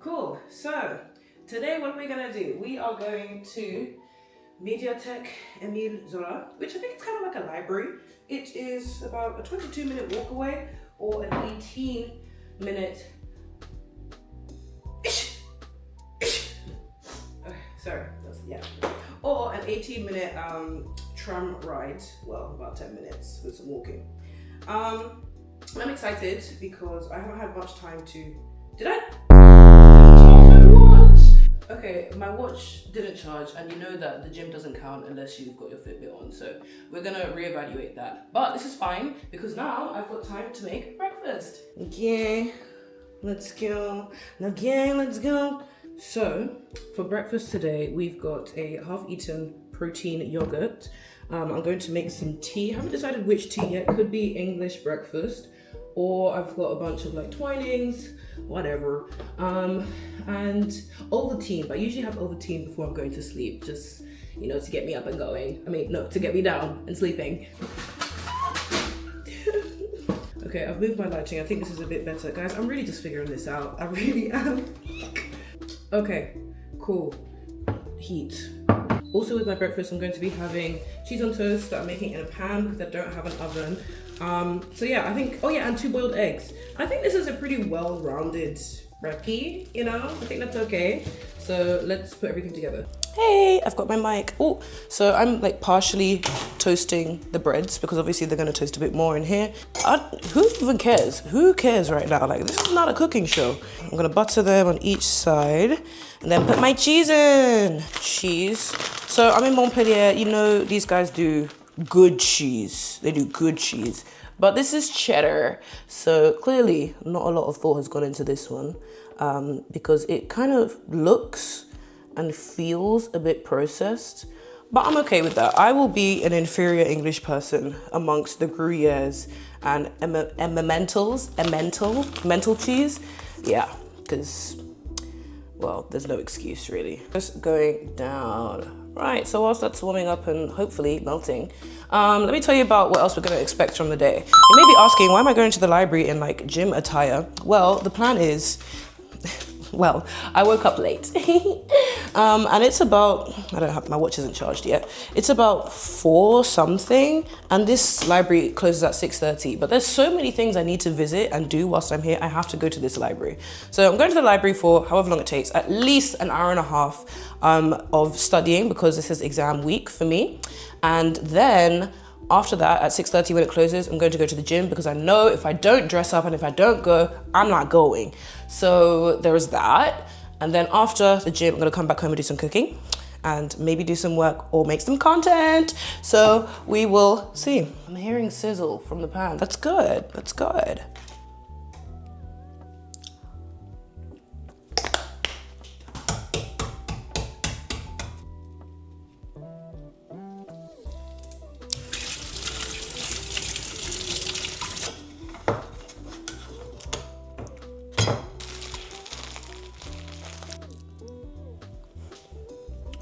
Cool. So today, what are we gonna do? We are going to Mediatek Emile Zola, which I think is kind of like a library. It is about a 22-minute walk away or an 18-minute. Sorry, or an 18-minute tram ride. Well, about 10 minutes with some walking. I'm excited because I haven't had much time to. Did I? Charge my watch. Okay, my watch didn't charge, and you know that the gym doesn't count unless you've got your Fitbit on. So we're gonna reevaluate that. But this is fine because now I've got time to make breakfast. Okay, let's go. Okay, let's go. So for breakfast today, we've got a half-eaten protein yogurt. I'm going to make some tea. I haven't decided which tea yet. Could be English breakfast, or I've got a bunch of like Twinings, whatever. And Ovaltine, but I usually have Ovaltine before I'm going to sleep, just, you know, to get me up and going. I mean, no, to get me down and sleeping. Okay, I've moved my lighting. I think this is a bit better. Guys, I'm really just figuring this out. I really am. Okay, cool. Heat. Also with my breakfast, I'm going to be having cheese on toast that I'm making in a pan because I don't have an oven. So yeah, I think, oh yeah, and 2 boiled eggs. I think this is a pretty well-rounded recipe, you know? I think that's okay. So let's put everything together. Hey, I've got my mic. Oh, so I'm like partially toasting the breads because obviously they're gonna toast a bit more in here. Who even cares? Who cares right now? Like, this is not a cooking show. I'm gonna butter them on each side and then put my cheese in. Cheese. So I'm in Montpellier, you know, these guys do good cheese. They do good cheese. But this is cheddar. So clearly not a lot of thought has gone into this one because it kind of looks and feels a bit processed, but I'm okay with that. I will be an inferior English person amongst the Gruyères and mental cheese. Yeah, because, well, there's no excuse really. Just going down. Right, so whilst that's warming up and hopefully melting, let me tell you about what else we're gonna expect from the day. You may be asking, why am I going to the library in like gym attire? Well, the plan is, well, I woke up late and it's about, I don't have, my watch isn't charged yet. It's about 4 something and this library closes at 6:30, but there's so many things I need to visit and do whilst I'm here. I have to go to this library. So I'm going to the library for however long it takes, at least an hour and a half of studying because this is exam week for me. And then after that, at 6:30 when it closes, I'm going to go to the gym because I know if I don't dress up and if I don't go, I'm not going. So there is that. And then after the gym, I'm gonna come back home and do some cooking and maybe do some work or make some content. So we will see. I'm hearing sizzle from the pan. That's good, that's good.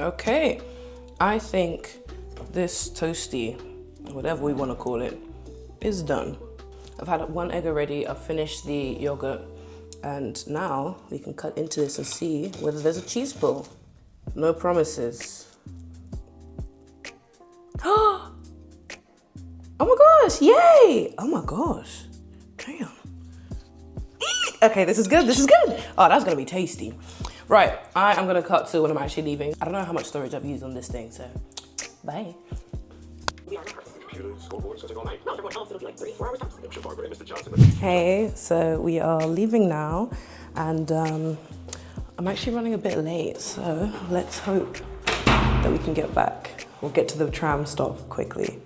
Okay, I think this toasty, whatever we want to call it, is done. I've had 1 egg already, I've finished the yogurt, and now we can cut into this and see whether there's a cheese pull. No promises. Oh my gosh, yay! Oh my gosh, damn. Okay, this is good, this is good. Oh, that's gonna be tasty. Right, I am gonna cut to when I'm actually leaving. I don't know how much storage I've used on this thing, so bye. Hey, so we are leaving now, and I'm actually running a bit late, so let's hope that we can get back or get to the tram stop quickly.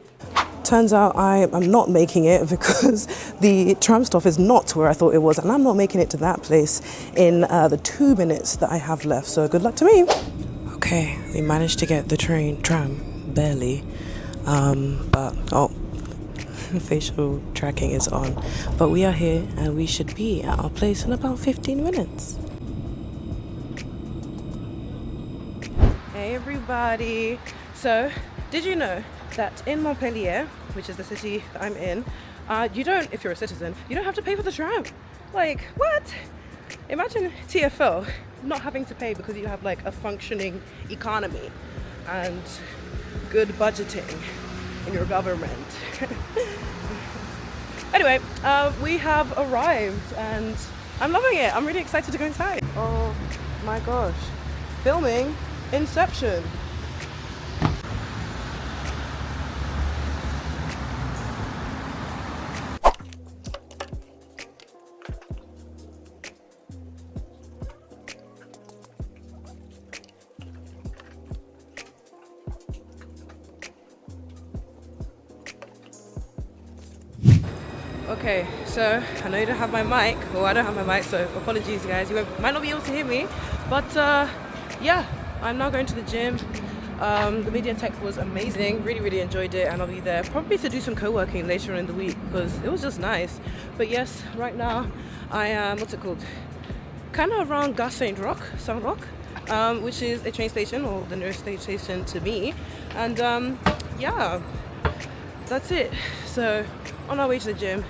Turns out I am not making it because the tram stop is not where I thought it was, and I'm not making it to that place in the 2 minutes that I have left, so good luck to me. Okay, we managed to get the tram, barely, but oh, facial tracking is on. But we are here and we should be at our place in about 15 minutes. Hey everybody, so did you know that in Montpellier, which is the city that I'm in, you don't, if you're a citizen, you don't have to pay for the tram. Like, what? Imagine TFL not having to pay because you have like a functioning economy and good budgeting in your government. Anyway, we have arrived and I'm loving it. I'm really excited to go inside. Oh my gosh, filming Inception. Okay, so I know you don't have my mic, or I don't have my mic, so apologies guys, you might not be able to hear me, but yeah, I'm now going to the gym. The media tech was amazing, really enjoyed it, and I'll be there probably to do some co-working later in the week because it was just nice. But yes, right now I am, what's it called, kind of around Gare Saint-Roch, which is a train station, or the nearest train station to me, and yeah, that's it. So on our way to the gym,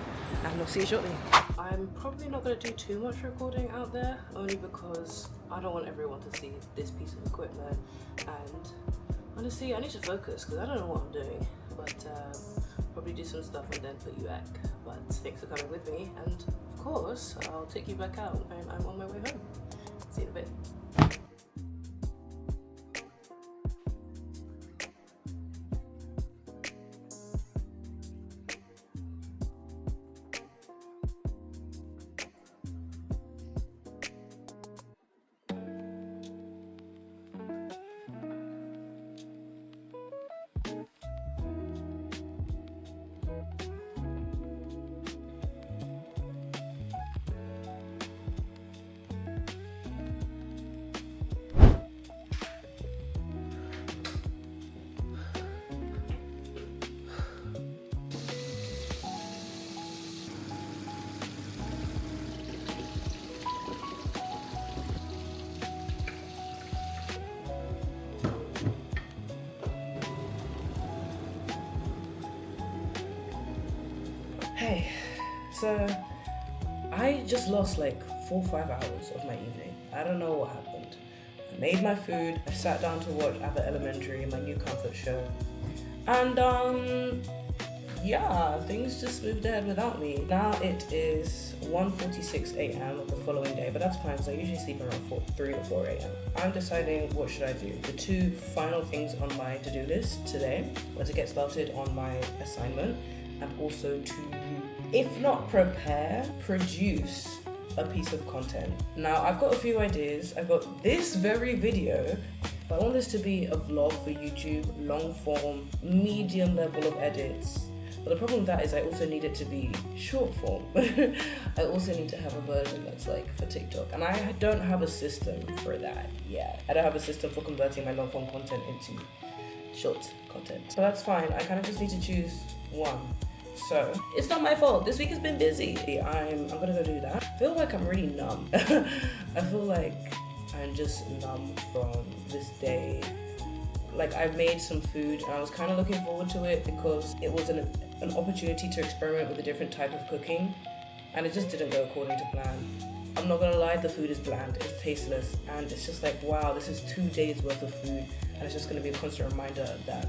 and I'll see you shortly. I'm probably not going to do too much recording out there, only because I don't want everyone to see this piece of equipment, and honestly I need to focus because I don't know what I'm doing, but probably do some stuff and then put you back. But thanks for coming with me, and of course I'll take you back out when I'm on my way home. See you in a bit. Hey, so I just lost like 4 or 5 hours of my evening. I don't know what happened. I made my food, I sat down to watch Abbott Elementary, my new comfort show, and yeah, things just moved ahead without me. Now it is 1:46 a.m. of the following day, but that's fine because I usually sleep around 3 or 4 a.m. I'm deciding what should I do. The 2 final things on my to-do list today were to get started on my assignment, and also to, if not prepare, produce a piece of content. Now I've got a few ideas. I've got this very video, but I want this to be a vlog for YouTube, long form, medium level of edits. But the problem with that is I also need it to be short form. I also need to have a version that's like for TikTok, and I don't have a system for that yet. I don't have a system for converting my long form content into short content. So that's fine. I kind of just need to choose one. So it's not my fault. This week has been busy. I'm gonna go do that. I feel like I'm really numb. I feel like I'm just numb from this day. Like I made some food and I was kind of looking forward to it because it was an opportunity to experiment with a different type of cooking, and it just didn't go according to plan. I'm not gonna lie, the food is bland, it's tasteless, and it's just like, wow, this is 2 days worth of food, and it's just gonna be a constant reminder that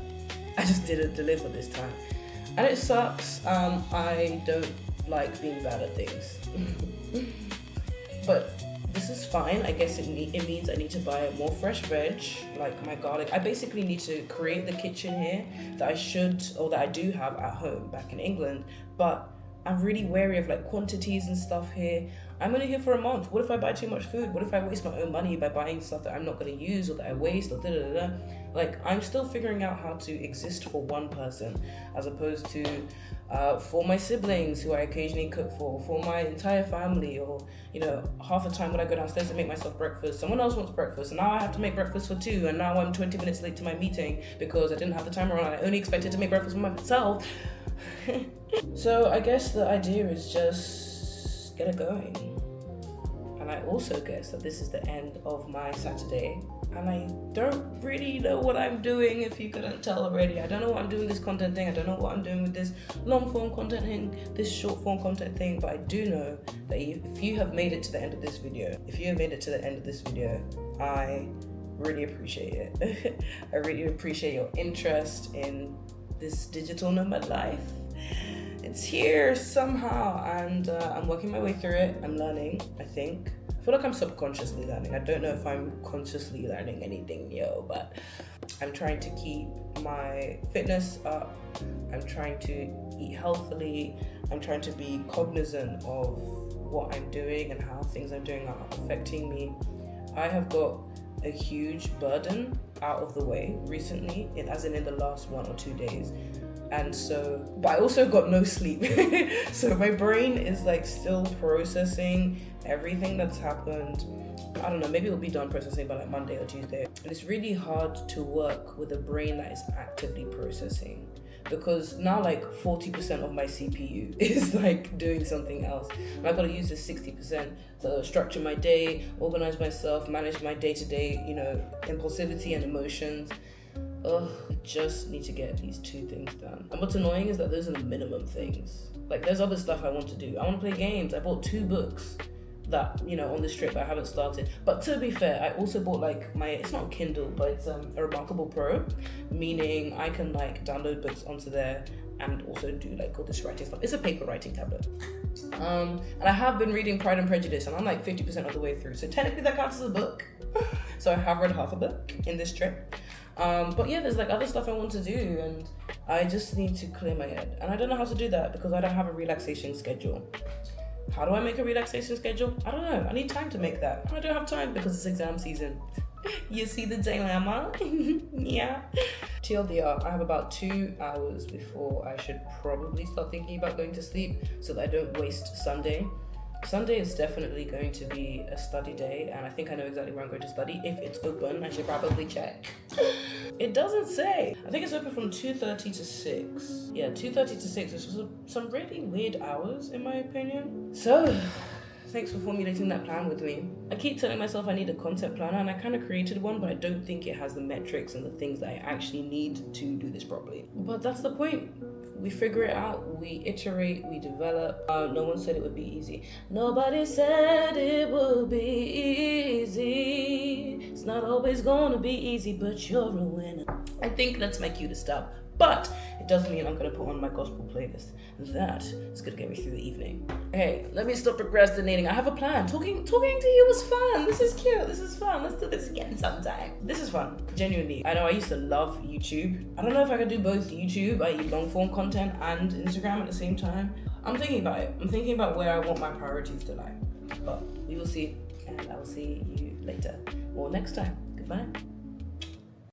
I just didn't deliver this time. And it sucks. I don't like being bad at things. But this is fine. I guess it means I need to buy more fresh veg, like my garlic. I basically need to create the kitchen here that I do have at home back in England, but I'm really wary of like quantities and stuff here. I'm only here for a month. What if I buy too much food? What if I waste my own money by buying stuff that I'm not going to use, or that I waste, or da-da-da-da? Like, I'm still figuring out how to exist for one person, as opposed to for my siblings who I occasionally cook for my entire family, or, you know, half the time when I go downstairs to make myself breakfast, someone else wants breakfast, and now I have to make breakfast for 2, and now I'm 20 minutes late to my meeting because I didn't have the timer on. I only expected to make breakfast for myself. So I guess the idea is just get it going. And I also guess that this is the end of my Saturday. And I don't really know what I'm doing, if you couldn't tell already. I don't know what I'm doing with this content thing. I don't know what I'm doing with this long form content thing, this short form content thing. But I do know that if you have made it to the end of this video, I really appreciate it. I really appreciate your interest in this digital nomad life. It's here somehow, and I'm working my way through it. I'm learning, I think. I feel like I'm subconsciously learning. I don't know if I'm consciously learning anything, but I'm trying to keep my fitness up. I'm trying to eat healthily. I'm trying to be cognizant of what I'm doing and how things I'm doing are affecting me. I have got a huge burden out of the way recently, as in the last 1 or 2 days. And so, but I also got no sleep. So my brain is like still processing everything that's happened. I don't know, maybe it'll be done processing by like Monday or Tuesday. And it's really hard to work with a brain that is actively processing, because now like 40% of my CPU is like doing something else. And I've got to use this 60% to structure my day, organize myself, manage my day-to-day, impulsivity and emotions. I just need to get these 2 things done. And what's annoying is that those are the minimum things. Like, there's other stuff I want to do. I want to play games. I bought 2 books that, on this trip I haven't started. But to be fair, I also bought like it's not Kindle, but it's a Remarkable Pro, meaning I can like download books onto there and also do like all this writing stuff. It's a paper writing tablet. And I have been reading Pride and Prejudice, and I'm like 50% of the way through. So technically that counts as a book. So I have read half a book in this trip. But yeah, there's like other stuff I want to do, and I just need to clear my head. And I don't know how to do that because I don't have a relaxation schedule. How do I make a relaxation schedule? I don't know. I need time to make that. I don't have time because it's exam season. You see the dilemma? Yeah. TLDR, I have about 2 hours before I should probably start thinking about going to sleep so that I don't waste Sunday. Sunday is definitely going to be a study day, and I think I know exactly where I'm going to study. If it's open, I should probably check. It doesn't say. I think it's open from 2:30 to 6. Yeah, 2:30 to 6, which is some really weird hours in my opinion. So, thanks for formulating that plan with me. I keep telling myself I need a content planner, and I kind of created one, but I don't think it has the metrics and the things that I actually need to do this properly. But that's the point. We figure it out, we iterate, we develop. No one said it would be easy. Nobody said it would be easy. It's not always gonna be easy, but you're a winner. I think that's my cue to stop. But it does mean I'm gonna put on my gospel playlist. That is gonna get me through the evening. Okay, let me stop procrastinating. I have a plan. Talking to you was fun. This is cute. This is fun. Let's do this again sometime. This is fun. Genuinely. I know I used to love YouTube. I don't know if I could do both YouTube, i.e. long form content, and Instagram at the same time. I'm thinking about it. I'm thinking about where I want my priorities to lie. But we will see. And I will see you later. Or next time. Goodbye.